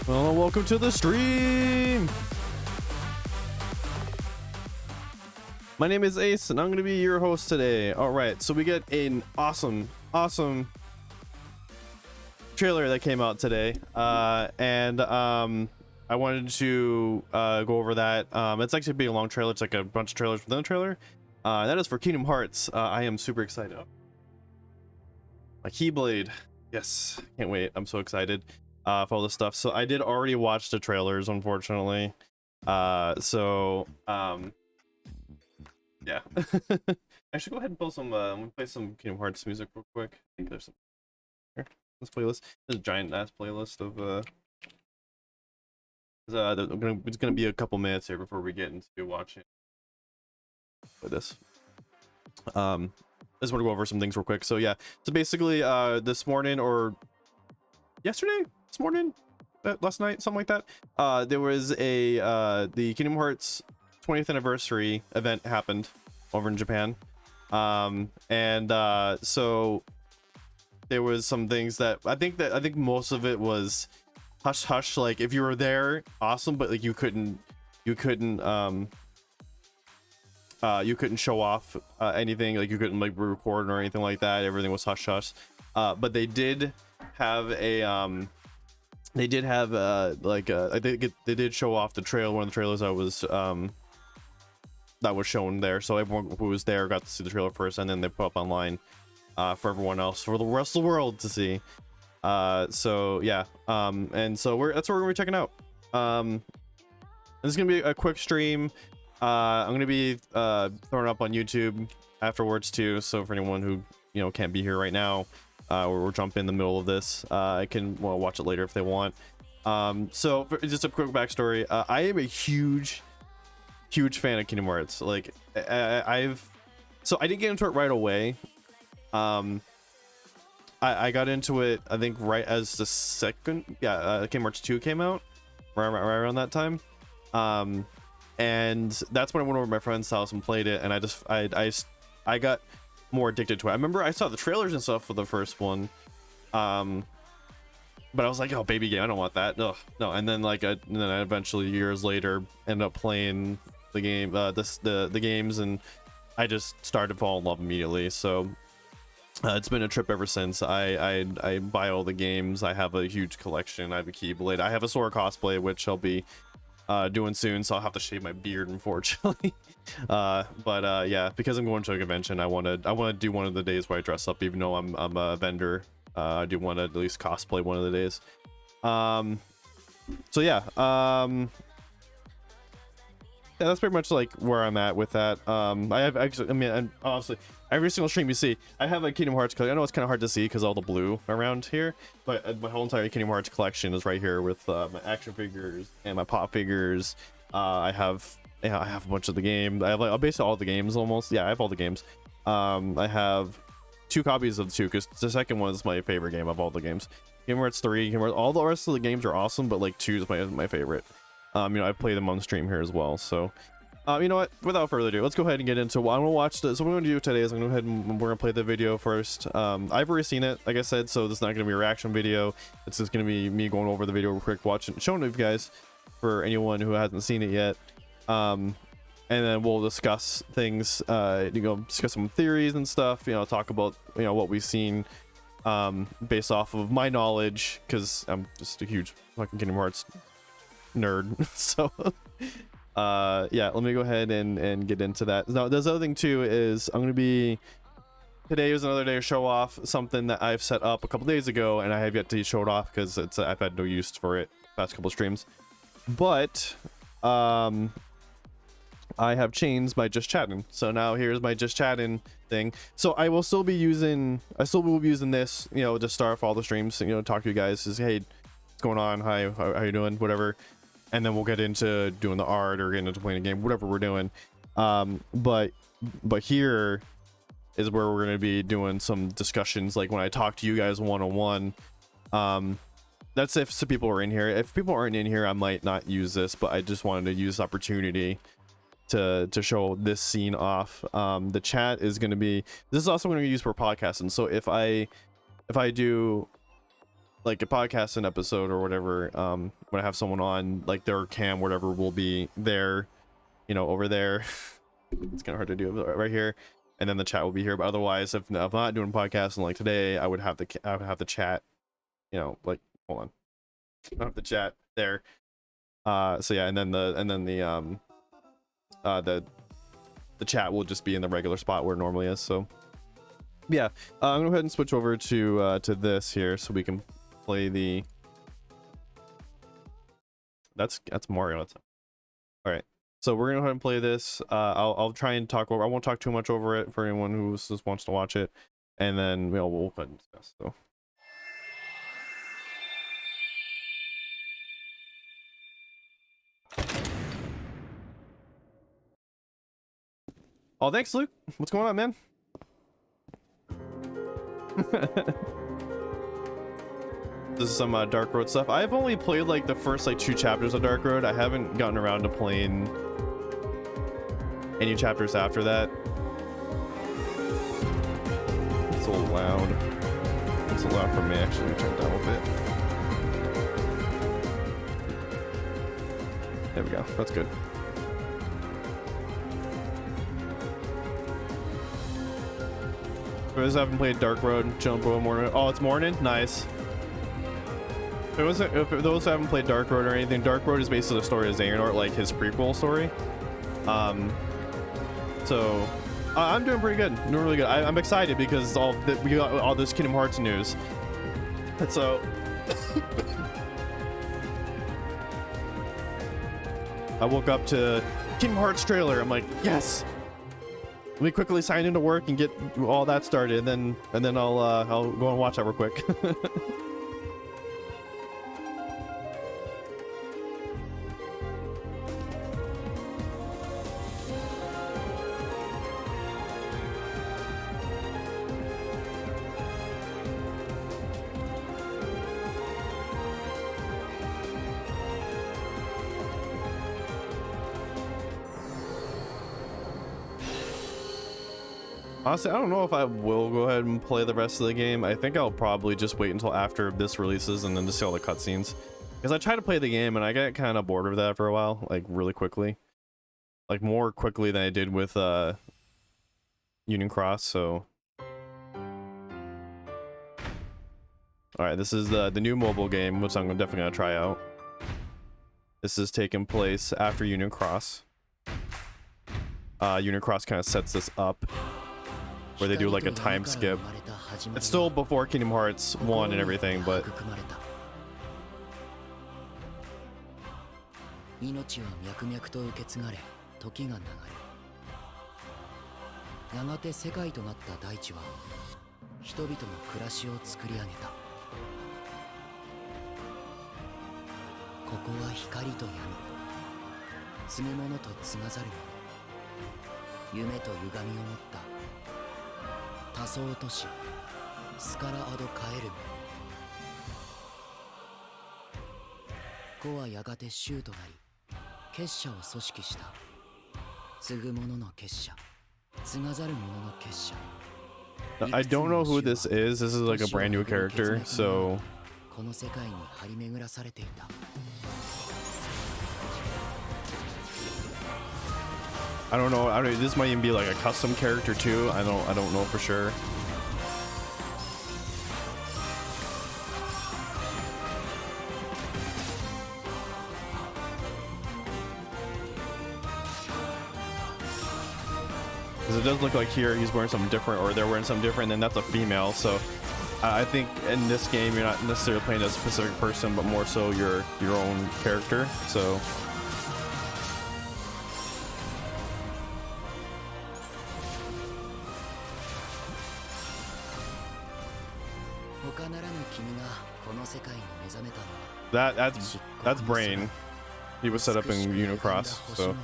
Well, welcome to the stream. My name is Ace, and I'm going to be your host today. All right, so we get an awesome trailer that came out today, and I wanted to go over that. It's actually being a long trailer. It's like a bunch of trailers within the trailer. That is for Kingdom Hearts. I am super excited. My Keyblade, yes, can't wait. I'm so excited for all this stuff. So I did already watch the trailers, unfortunately. Yeah. I should go ahead and pull some. I'm gonna play some Kingdom Hearts music real quick. I think there's some here. This playlist. There's a giant ass playlist of it's gonna be a couple minutes here before we get into watching this. I just want to go over some things real quick. So yeah, so basically this morning or yesterday, this morning, last night, something like that, there was a the Kingdom Hearts 20th anniversary event happened over in Japan, so there was some things that I think most of it was hush hush, like if you were there, awesome, but like you couldn't show off anything, like you couldn't like record or anything like that. Everything was hush hush, but they did have a I think they did show off the trailer, one of the trailers that was shown there, so everyone who was there got to see the trailer first, and then they put up online for everyone else, for the rest of the world to see. So yeah, and so that's what we're gonna be checking out. This is gonna be a quick stream. I'm gonna be throwing up on YouTube afterwards too, so for anyone who can't be here right now, we'll jump in the middle of this, I can watch it later if they want. So just a quick backstory, I am a huge fan of Kingdom Hearts. Like I didn't get into it right away. I got into it, I think, right as the second Kingdom Hearts 2 came out, right around that time. And that's when I went over to my friend's house and played it, and I got more addicted to it. I remember I saw the trailers and stuff for the first one, but I was like, oh, baby game, I don't want that. No. And then I eventually, years later, ended up playing the game, the games, and I just started to fall in love immediately. So it's been a trip ever since. I buy all the games. I have a huge collection. I have a Keyblade. I have a Sora cosplay, which I'll be doing soon, so I'll have to shave my beard, unfortunately. Yeah, because I'm going to a convention, I want to do one of the days where I dress up, even though I'm a vendor. I do want to at least cosplay one of the days. So yeah, yeah, that's pretty much like where I'm at with that. I have actually, I mean, and honestly, every single stream you see, I have a Kingdom Hearts collection. I know it's kind of hard to see because all the blue around here, but my whole entire Kingdom Hearts collection is right here with my action figures and my pop figures. I have a bunch of the game. I have basically all the games almost. Yeah, I have all the games. I have 2 copies of the 2 because the second one is my favorite game of all the games. Kingdom Hearts 3, Kingdom Hearts, all the rest of the games are awesome, but like 2 is my favorite. I play them on stream here as well. So, you know what? Without further ado, let's go ahead and get into what I'm gonna watch. So what I'm gonna do today is I'm gonna go ahead and we're gonna play the video first. I've already seen it, like I said, so this is not gonna be a reaction video. It's just gonna be me going over the video real quick, showing you guys for anyone who hasn't seen it yet. And then we'll discuss things, discuss some theories and stuff. Talk about what we've seen, based off of my knowledge, because I'm just a huge fucking Kingdom Hearts nerd. So yeah, let me go ahead and get into that. Now this other thing too is today is another day to show off something that I've set up a couple days ago, and I have yet to show it off because I've had no use for it past couple streams. But I have changed my just chatting, so now here's my just chatting thing. So I will still be using this, to start off all the streams, talk to you guys, just hey, what's going on, hi, how you doing, whatever. And then we'll get into doing the art or getting into playing a game, whatever we're doing. But here is where we're going to be doing some discussions, like when I talk to you guys one-on-one. That's if some people are in here. If people aren't in here, I might not use this, but I just wanted to use this opportunity to show this scene off. The chat is going to be, this is also going to be used for podcasting. So if I do like a podcast an episode or whatever, when I have someone on, like their cam whatever will be there, you know, over there. It's kind of hard to do right here, and then the chat will be here. But otherwise, if I'm not doing podcasting like today, I would have the chat, you know, like hold on, I have the chat there. So yeah, and then the chat will just be in the regular spot where it normally is. So yeah, I'm gonna go ahead and switch over to this here so we can play the. That's Mario. That's all right. So we're gonna go ahead and play this. I'll try and talk over. I won't talk too much over it for anyone who just wants to watch it, and then we'll go ahead and discuss. So. Oh, thanks, Luke. What's going on, man? This is some Dark Road stuff. I've only played like the first like 2 chapters of Dark Road. I haven't gotten around to playing any chapters after that. It's a little loud. It's a lot for me, actually. Turn it down a little bit. There we go. That's good. For those who haven't played Dark Road, chilling for morning. Oh, it's morning? Nice. If those who haven't played Dark Road or anything, Dark Road is basically the story of Xehanort, like his prequel story. So I'm doing pretty good. Doing really good. I'm excited because we got all this Kingdom Hearts news. And so I woke up to Kingdom Hearts trailer. I'm like, yes. Let me quickly sign into work and get all that started, and then I'll go and watch that real quick. Honestly, I don't know if I will go ahead and play the rest of the game. I think I'll probably just wait until after this releases and then just see all the cutscenes. Because I tried to play the game and I got kind of bored of that for a while, like really quickly. Like more quickly than I did with Union Cross, so. Alright, this is the new mobile game, which I'm definitely gonna try out. This is taking place after Union Cross. Union Cross kind of sets this up, where they do like a time skip. It's still before Kingdom Hearts 1 and everything, but... I don't know who this is. This is like a brand new character, so... I don't know. This might even be like a custom character too. I don't know for sure. Because it does look like here he's wearing something different, or they're wearing something different, and that's a female. So I think in this game you're not necessarily playing as a specific person, but more so your own character. So. That's Brain. He was set up in Unicross, so.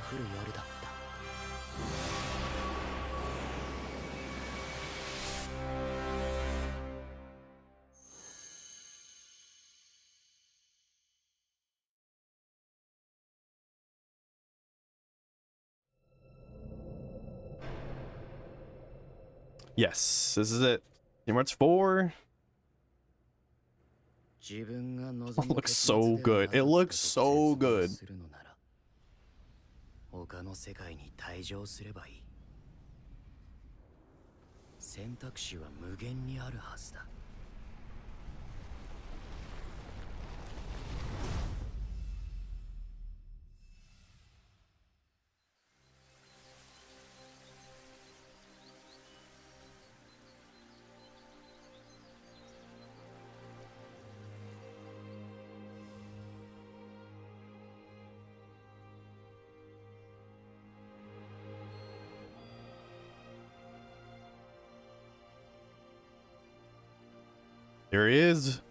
Yes, this is it. Kingdom Hearts 4. It looks so good. It looks so good. 他の世界に退場すればいい。選択肢は無限にあるはずだ。There he is.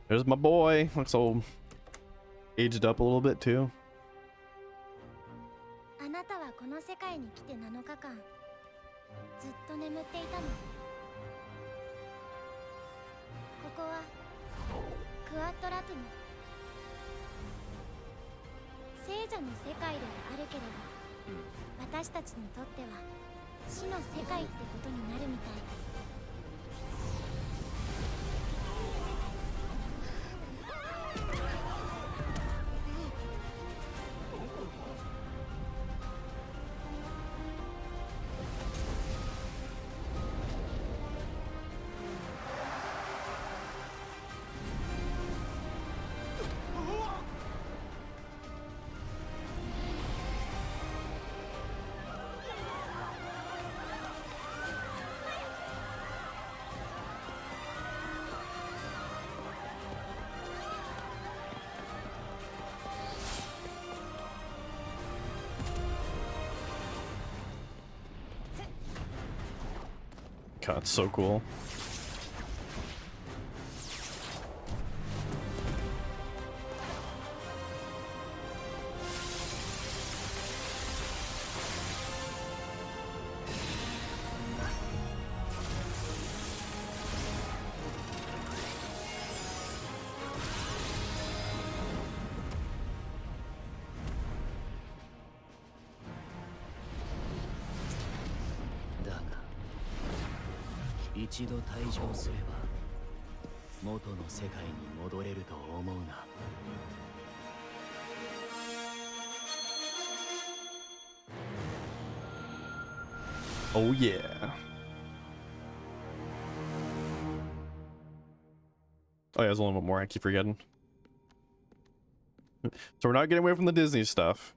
There's my boy. Looks all aged up a little bit too. あなたはこの世界に来て7日間ずっと眠っていたの。ここはクアットラトム。聖者の世界ではあるけれど、私たちにとっては死の世界ってことになるみたい。God, it's so cool. Oh yeah. Oh yeah, there's a little bit more. I keep forgetting. So we're not getting away from the Disney stuff.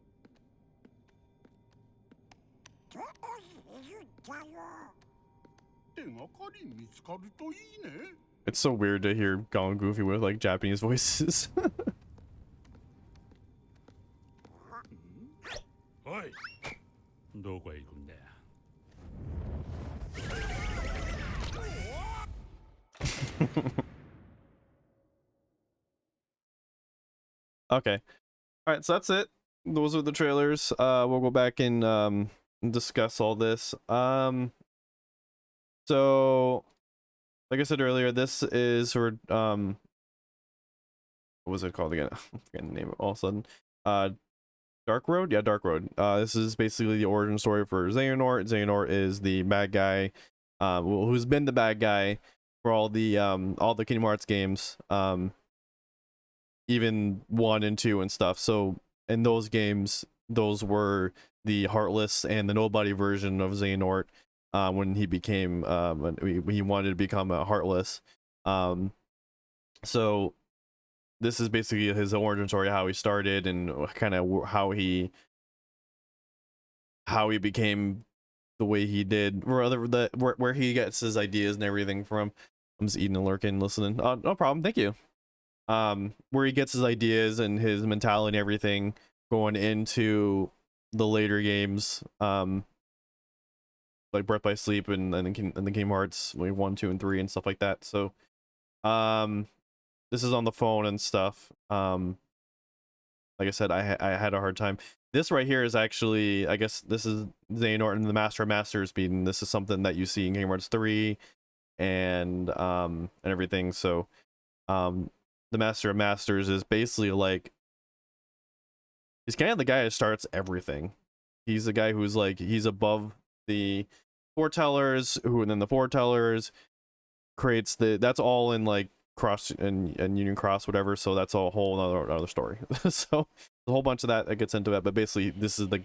It's so weird to hear Gone Goofy with like Japanese voices. Okay. All right, so that's it. Those are the trailers. We'll go back and discuss all this. So like I said earlier, this is sort of what was it called again? I'm forgetting the name all of a sudden. Dark Road? Yeah, Dark Road. This is basically the origin story for Xehanort. Xehanort is the bad guy, who's been the bad guy for all the Kingdom Hearts games, even 1 and 2 and stuff. So in those games, those were the Heartless and the Nobody version of Xehanort, when he became when he wanted to become a Heartless. So this is basically his origin story, how he started and kind of how he became the way he did, or other where he gets his ideas and everything from. I'm just eating and lurking, listening. No problem, thank you. Where he gets his ideas and his mentality and everything going into the later games, like Birth by Sleep and the Kingdom Hearts like 1, 2, and 3 and stuff like that. So, this is on the phone and stuff. Like I said, I had a hard time. This right here is actually, I guess this is Xehanort and the Master of Masters beating. This is something that you see in Kingdom Hearts 3 and everything. So, the Master of Masters is basically like, he's kind of the guy that starts everything. He's the guy who's like, he's above the foretellers, and then the foretellers creates that's all in like Cross and Union Cross, whatever. So that's a whole another story. So a whole bunch of that gets into it, but basically this is the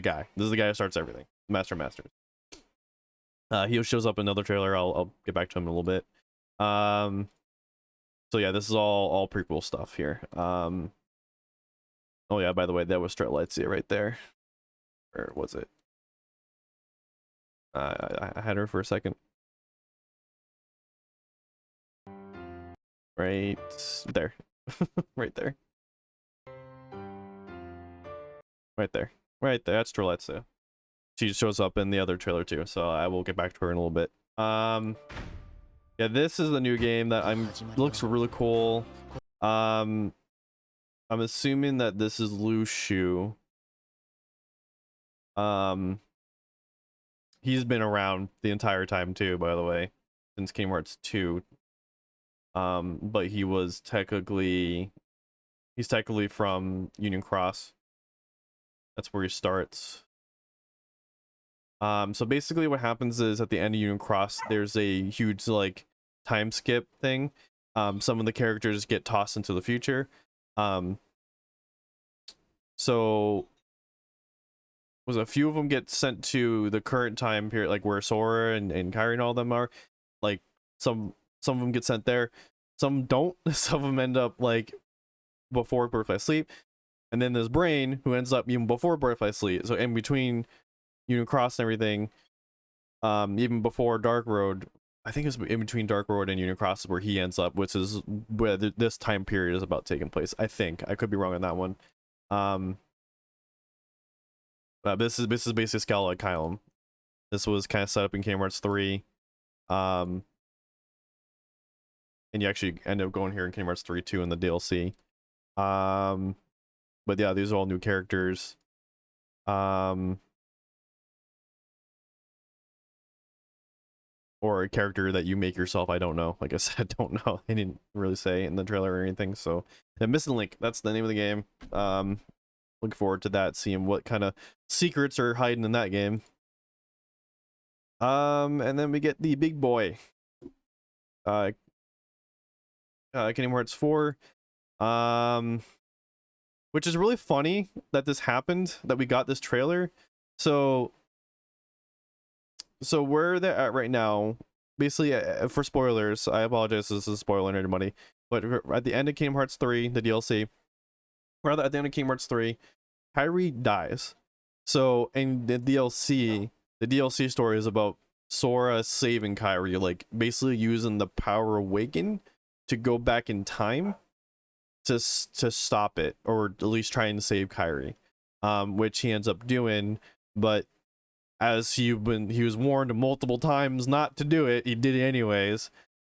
guy. This is the guy who starts everything. Master of Masters. He shows up in another trailer. I'll get back to him in a little bit. So yeah, this is all prequel stuff here. Oh yeah, by the way, that was Lightsee right there. Or was it? I had her for a second. Right there. Right there. Right there. Right there. That's Lightsee. She shows up in the other trailer too, so I will get back to her in a little bit. Yeah, this is the new game that looks really cool. I'm assuming that this is Lu Shu. He's been around the entire time too, by the way, since Kingdom Hearts 2. But he's technically from Union Cross. That's where he starts. So basically what happens is at the end of Union Cross, there's a huge like time skip thing. Some of the characters get tossed into the future. So was a few of them get sent to the current time period, like where Sora and Kairi and all them are. Like some of them get sent there, some don't. Some of them end up like before Birth by Sleep, and then there's Brain who ends up even before Birth by Sleep. So in between Union Cross and everything, even before Dark Road, I think it's in between Dark Road and Union Cross is where he ends up, which is where this time period is about taking place. I think I could be wrong on that one. This is basically Scala Kylum. This was kind of set up in Kingdom Hearts 3. And you actually end up going here in Kingdom Hearts 3 too in the DLC. But yeah, these are all new characters. Or a character that you make yourself. I don't know. Like I said, I don't know. They didn't really say in the trailer or anything. So yeah, Missing Link, that's the name of the game. Looking forward to that, seeing what kind of secrets are hiding in that game. And then we get the big boy. Kingdom Hearts 4. Which is really funny that this happened, that we got this trailer. So where they're at right now, basically, for spoilers, I apologize, this is a spoiler to everybody, but at the end of Kingdom Hearts 3, the DLC, rather at the end of Kingdom Hearts 3, Kairi dies. So in the DLC story is about Sora saving Kairi, like basically using the power awaken to go back in time to stop it, or at least trying to save Kairi, which he ends up doing. But as he was warned multiple times not to do it, he did it anyways,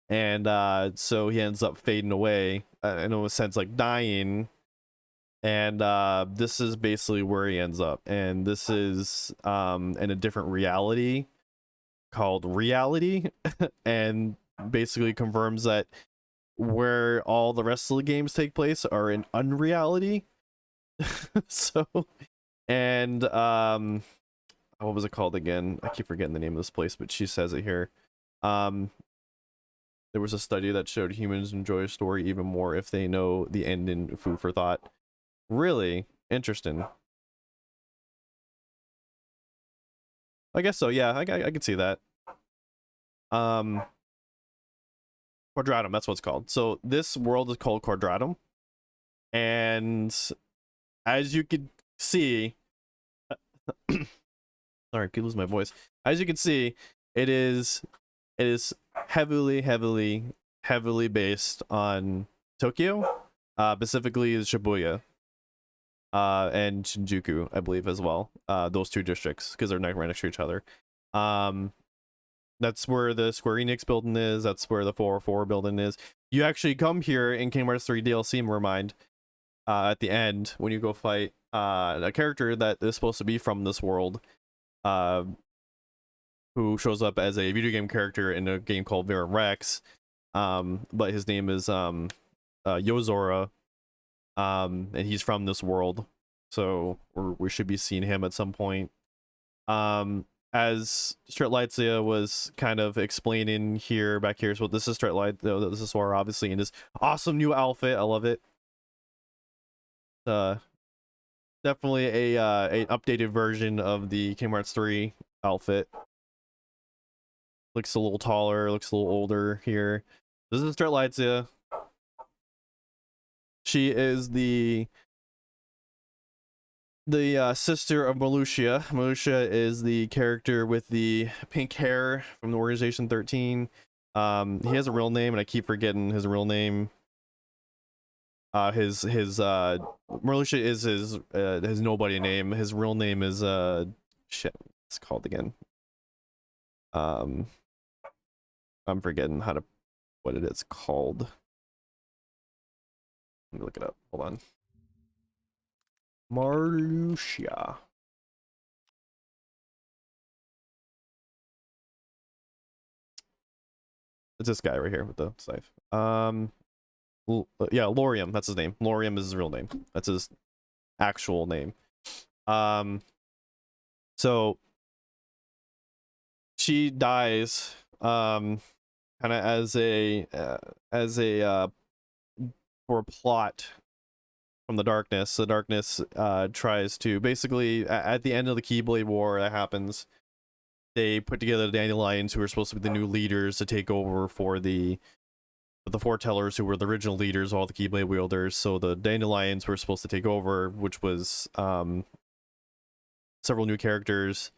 and so he ends up fading away, in a sense, like dying. And this is basically where he ends up, and this is in a different reality called Reality, and basically confirms that where all the rest of the games take place are in Unreality. So, and what was it called again? I keep forgetting the name of this place, but she says it here. There was a study that showed humans enjoy a story even more if they know the ending. Food for thought. Really interesting. I guess so. Yeah, I could see that. Quadratum, that's what it's called. So this world is called Quadratum, and as you can see, sorry, I could lose my voice. As you can see, it is heavily based on Tokyo, specifically Shibuya, and Shinjuku, I believe, as well. Those two districts, because they're right next to each other. That's where the Square Enix building is. That's where the 404 building is. You actually come here in Kingdom Hearts 3 DLC, remind, at the end when you go fight a character that is supposed to be from this world, who shows up as a video game character in a game called Vera Rex, but his name is Yozora, and he's from this world, so we should be seeing him at some point. as Lightsee was kind of explaining here back here. So this is this is Sora, obviously, in his awesome new outfit. I love it. Definitely a an updated version of the Kingdom Hearts 3 outfit. Looks a little taller, looks a little older here. This is Lightsee. She is the sister of Melucia. Melucia is the character with the pink hair from the Organization 13. He has a real name, and I keep forgetting his real name. His Melucia is his nobody name. His real name is shit. It's called again. I'm forgetting what it is called. Let me look it up. Hold on. Marluxia. It's this guy right here with the scythe. Yeah, Laurium. That's his name. Laurium is his real name. That's his actual name. So she dies. Kind of as a for a plot from the darkness. The darkness tries to basically at the end of the Keyblade War that happens. They put together the Dandelions, who are supposed to be the new leaders to take over for the Foretellers, who were the original leaders, all the Keyblade wielders. So the Dandelions were supposed to take over, which was several new characters,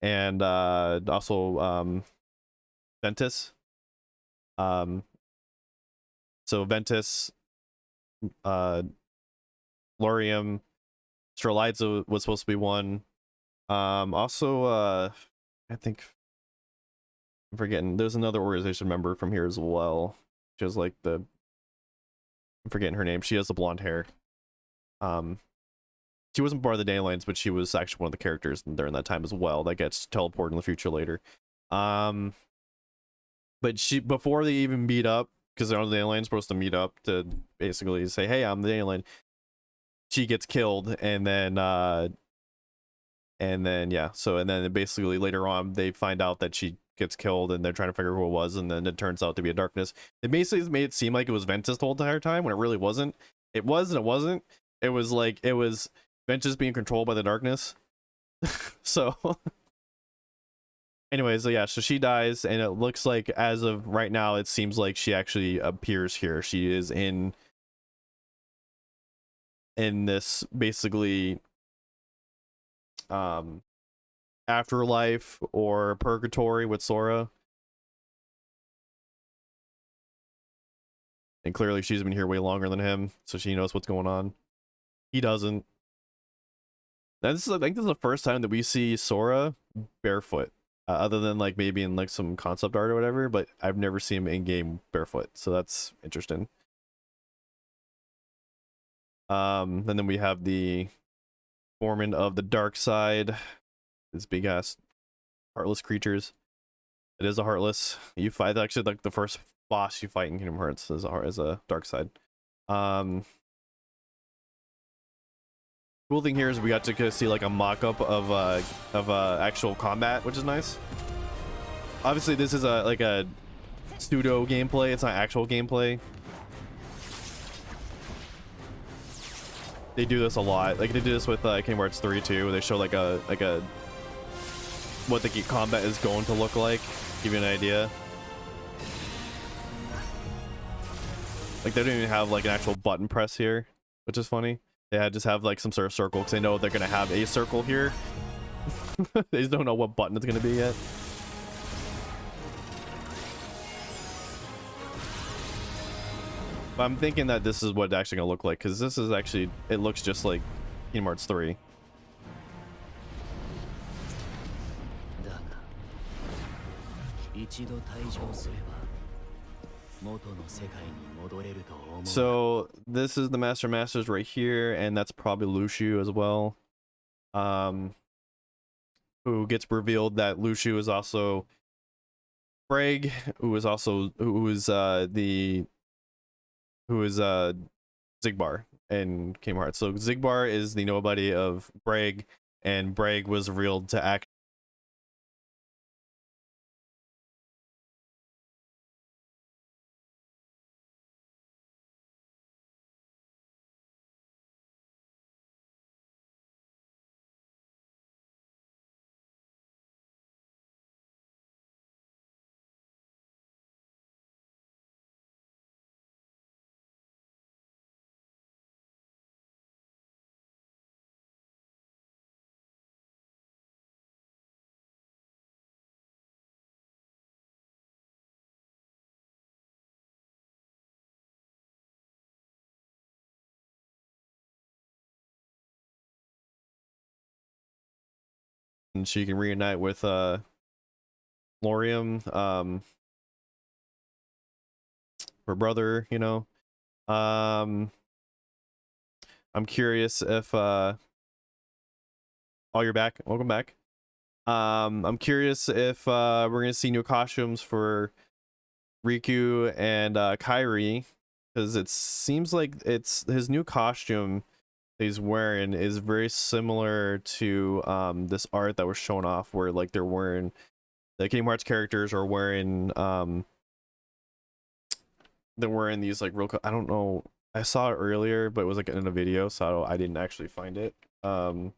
and also Ventus. So Ventus, Laurium, Lightsee was supposed to be one. Also, I think I'm forgetting. There's another organization member from here as well. She has like I'm forgetting her name. She has the blonde hair. She wasn't part of the Dandelions, but she was actually one of the characters during that time as well. That gets teleported in the future later. But before they even meet up, because the Dandelions supposed to meet up to basically say, "Hey, I'm the Dandelion." She gets killed, and then yeah. So and then basically later on they find out that she gets killed, and they're trying to figure out who it was, and then it turns out to be a darkness. It basically made it seem like it was Ventus the whole entire time when it really wasn't. It was and it wasn't. It was like it was Ventus being controlled by the darkness. So anyways, so yeah, so she dies, and it looks like as of right now it seems like she actually appears here. She is in this basically afterlife or purgatory with Sora, and clearly she's been here way longer than him, so she knows what's going on. He doesn't. I think this is the first time that we see Sora barefoot, other than like maybe in like some concept art or whatever, but I've never seen him in game barefoot, so that's interesting. And then we have the foreman of the dark side, these big ass heartless creatures. It is a heartless. You fight actually like the first boss you fight in Kingdom Hearts is a dark side. Cool thing here is we got to see like a mock-up of actual combat, which is nice. Obviously this is like a pseudo gameplay, it's not actual gameplay. They do this a lot. Like they do this with Kingdom Hearts 3 too. They show like a what the combat is going to look like, give you an idea. Like they don't even have like an actual button press here, which is funny. They just have like some sort of circle because they know they're gonna have a circle here. They just don't know what button it's gonna be yet. But I'm thinking that this is what it's actually gonna look like, because this is actually, it looks just like Kingdom Hearts 3. So this is the Masters right here, and that's probably Luxu as well. Who gets revealed that Luxu is also Breg, who is Xigbar in Kingdom Hearts. So Xigbar is the nobody of Breg, and Breg was revealed to and she can reunite with Lorium, her brother, you know. I'm curious if oh, you're back. Welcome back. I'm curious if we're gonna see new costumes for Riku and Kairi, because it seems like it's his new costume he's wearing is very similar to this art that was shown off, where like they're wearing, the Kingdom Hearts characters are wearing they're wearing these like real I don't know, I saw it earlier but it was like in a video, so I didn't actually find it. I'm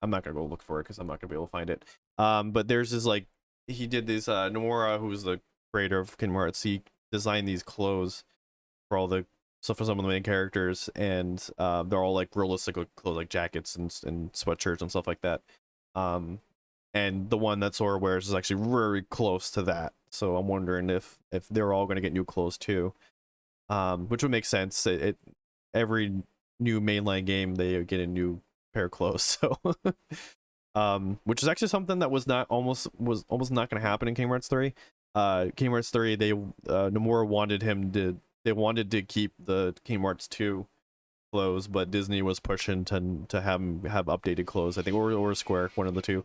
not gonna go look for it because I'm not gonna be able to find it. But there's this like, he did this Nomura, who's the creator of Kingdom Hearts, he designed these clothes for all the stuff for some of the main characters, and they're all like realistic clothes, like jackets and sweatshirts and stuff like that. And the one that Sora wears is actually very close to that, so I'm wondering if they're all going to get new clothes too, which would make sense. Every new mainline game they get a new pair of clothes, so which is actually something that was almost not going to happen in Kingdom Hearts 3. Kingdom Hearts 3, they Nomura wanted him to, they wanted to keep the Kingdom Hearts 2 clothes, but Disney was pushing to have updated clothes, I think, or Square, one of the two.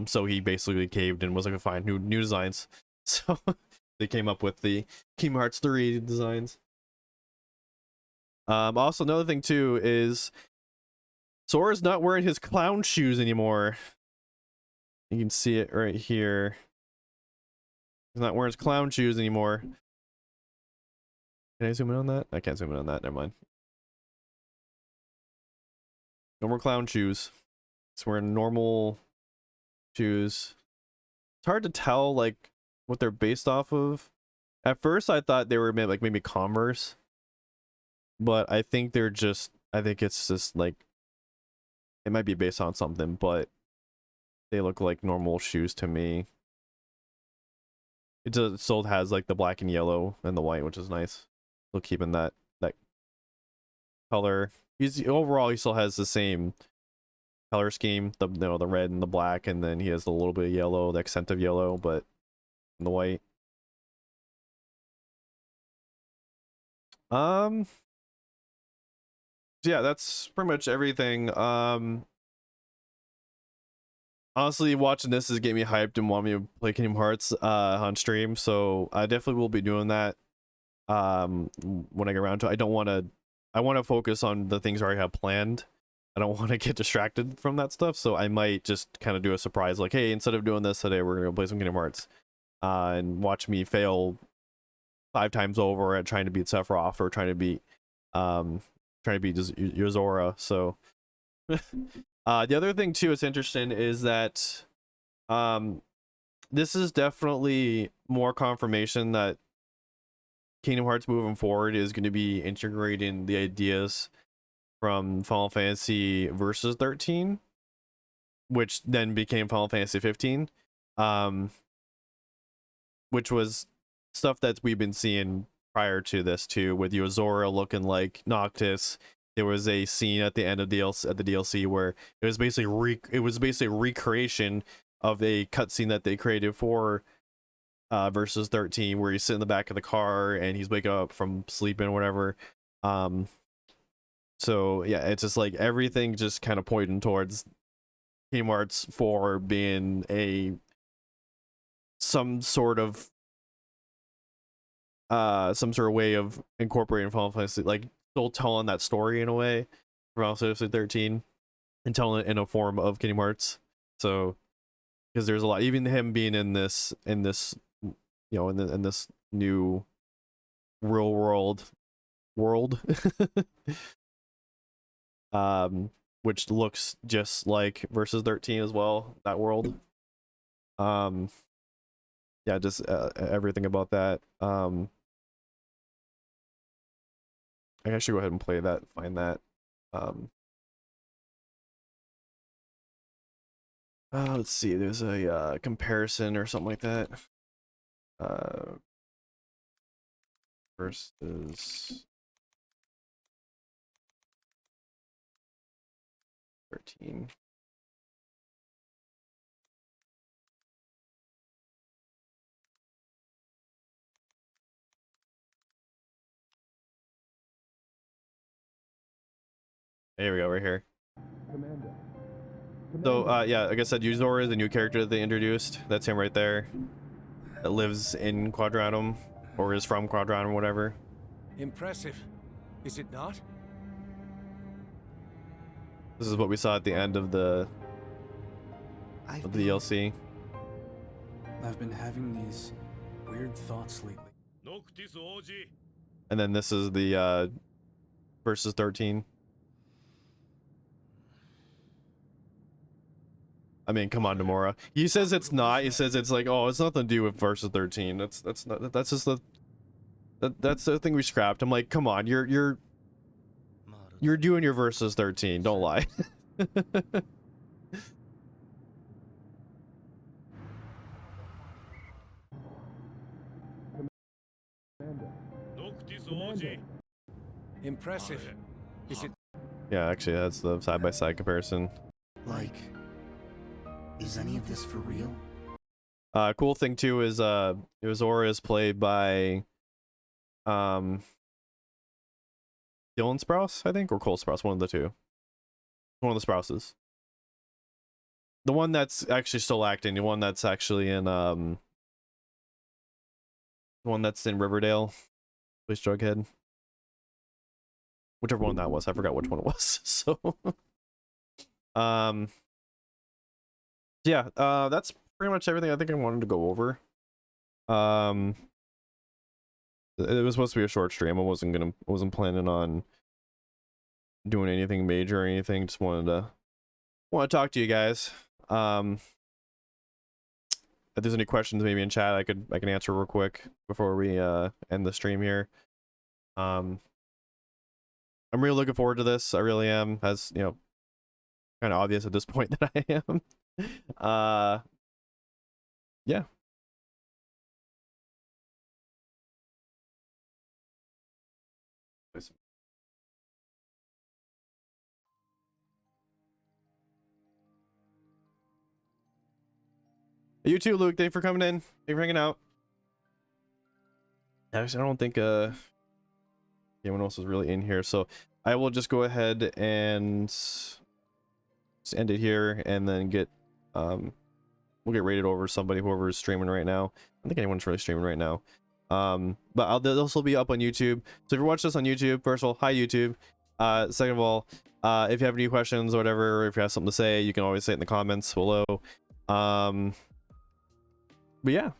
So he basically caved and was like, fine, new designs. So they came up with the Kingdom Hearts 3 designs. Also, another thing too is Sora's not wearing his clown shoes anymore. You can see it right here. He's not wearing his clown shoes anymore. Can I zoom in on that? I can't zoom in on that. Never mind. No more clown shoes. He's wearing normal shoes. It's hard to tell like what they're based off of. At first I thought they were like maybe Converse, but I think they're just, I think it's just like, it might be based on something, but they look like normal shoes to me. It just still has like the black and yellow and the white, which is nice. Still keeping that color. Overall he still has the same color scheme, the the red and the black, and then he has a little bit of yellow, the accent of yellow, but in the white. Yeah, that's pretty much everything. Honestly, watching this is getting me hyped and want me to play Kingdom Hearts on stream, so I definitely will be doing that when I get around to it. I want to focus on the things I already have planned. I don't want to get distracted from that stuff, so I might just kind of do a surprise, like, hey, instead of doing this today, we're gonna play some Kingdom Hearts, and watch me fail 5 times over at trying to beat Sephiroth, or trying to beat Yozora. So the other thing too is interesting is that this is definitely more confirmation that Kingdom Hearts moving forward is going to be integrating the ideas from Final Fantasy Versus 13, which then became Final Fantasy 15, which was stuff that we've been seeing prior to this too, with Yozora looking like Noctis. There was a scene at the end of the DLC where it was basically a recreation of a cutscene that they created for Versus 13, where he's sitting in the back of the car and he's waking up from sleeping or whatever. So yeah, it's just like everything just kind of pointing towards Kingdom Hearts 4 being some sort of way of incorporating Final Fantasy, like still telling that story in a way from Final Fantasy 13 and telling it in a form of Kingdom Hearts. So because there's a lot, even him being in this in this new real world which looks just like Versus 13 as well, that world. Yeah, just everything about that. I should go ahead and play that, find that. Let's see, there's a comparison or something like that. Versus 13. Here we go, right here. So, yeah, like I said, Yuzora is the new character that they introduced. That's him right there. That lives in Quadranum, or is from Quadranum, whatever. Impressive, is it not? This is what we saw at the end of the DLC. I've been having these weird thoughts lately. And then this is the versus 13. I mean, come on, Nomura. He says it's not. He says it's like, oh, it's nothing to do with versus 13. That's not. That's just that's the thing we scrapped. I'm like, come on, you're doing your versus 13. Don't lie. Impressive, is it? Yeah, actually, that's the side-by-side comparison. Like, is any of this for real? Cool thing too is Yuzora is played by Dylan Sprouse, I think, or Cole Sprouse, one of the two. One of the Sprouses. The one that's actually still acting, the one that's actually in the one that's in Riverdale, plays Jughead. Whichever one that was, I forgot which one it was. So yeah, that's pretty much everything I think I wanted to go over. It was supposed to be a short stream. I wasn't planning on doing anything major or anything. Just wanted to talk to you guys. If there's any questions maybe in chat, I can answer real quick before we end the stream here. I'm really looking forward to this. I really am, as you know, kind of obvious at this point that I am. Yeah. You too, Luke. Thanks for coming in. Thanks for hanging out. Actually, I don't think anyone else is really in here, so I will just go ahead and just end it here, and then get we'll get rated over somebody, whoever is streaming right now. I don't think anyone's really streaming right now. But this will be up on YouTube. So if you're watching this on YouTube, first of all, hi YouTube. Second of all, if you have any questions or whatever, or if you have something to say, you can always say it in the comments below. But yeah,